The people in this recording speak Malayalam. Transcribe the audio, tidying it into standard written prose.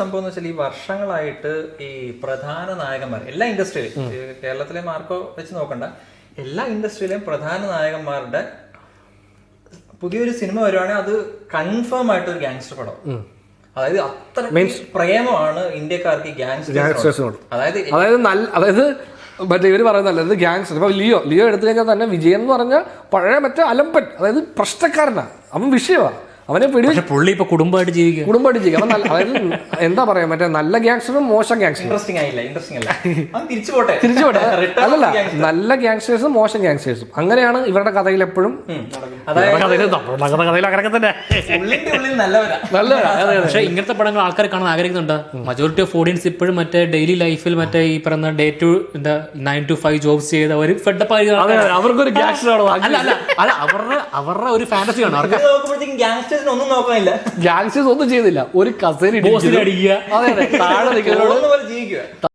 സംഭവം എന്ന് വെച്ചാൽ ഈ വർഷങ്ങളായിട്ട് ഈ പ്രധാന നായകന്മാർ എല്ലാ ഇൻഡസ്ട്രിയിലും, കേരളത്തിലെ മാർക്കോ വെച്ച് നോക്കണ്ട, എല്ലാ ഇൻഡസ്ട്രിയിലെയും പ്രധാന നായകന്മാരുടെ പുതിയൊരു സിനിമ വരുവാണെങ്കിൽ അത് കൺഫേം ആയിട്ട് ഒരു ഗാങ്സ്റ്റർ പടം. അതായത് അത്ര പ്രേമമാണ് ഇന്ത്യക്കാർക്ക് ഈ ഗാങ്സ്റ്റേഴ്സിനോട്. അതായത് മറ്റേ ഇവർ പറയുന്നല്ല, ഇത് ഗാങ്സ്റ്റർ. ഇപ്പൊ ലിയോ എടുത്തു കഴിഞ്ഞാൽ തന്നെ വിജയൻ എന്ന് പറഞ്ഞാൽ പഴയ മറ്റേ അലമ്പൻ, അതായത് പ്രശ്നക്കാരനാണ്, അവൻ വിഷയമാണ്, അവനെ പുള്ളി ഇപ്പൊ കുടുംബമായിട്ട് ജീവിക്കും. അവൻ അതായത് എന്താ പറയാ, മറ്റേ നല്ല ഗാങ്സ്റ്ററും മോശം ഗാങ്സ്റ്ററും. തിരിച്ചുപോട്ടെ അല്ലല്ല, നല്ല ഗാങ്സ്റ്റേഴ്സും മോശം ഗാങ്സ്റ്റേഴ്സും, അങ്ങനെയാണ് ഇവരുടെ കഥയിൽ എപ്പോഴും. പക്ഷെ ഇങ്ങനത്തെ പടങ്ങൾ ആൾക്കാർ കാണാൻ ആഗ്രഹിക്കുന്നുണ്ട്. മജോറിറ്റി ഓഫ് ഓഡിയൻസ് ഇപ്പോഴും മറ്റേ ഡെയിലി ലൈഫിൽ മറ്റേ ഈ പറയുന്ന ഡേ ടു 9 to 5 ജോബ്സ് ചെയ്ത് അവർ ഫെഡപ്പ് ആയി. അവർക്കൊരു ഗാങ്സ്റ്റർ അവരുടെ ഒരു ഫാന്റസി ആണ്. ഒന്നും നോക്കാനില്ല, ഗാങ്സ്റ്റേഴ്സ് ഒന്നും ചെയ്തില്ല, ഒരു കസേര അടിക്കുക, താഴെ നിൽക്കുന്നവരോട് ജീവിക്കുക.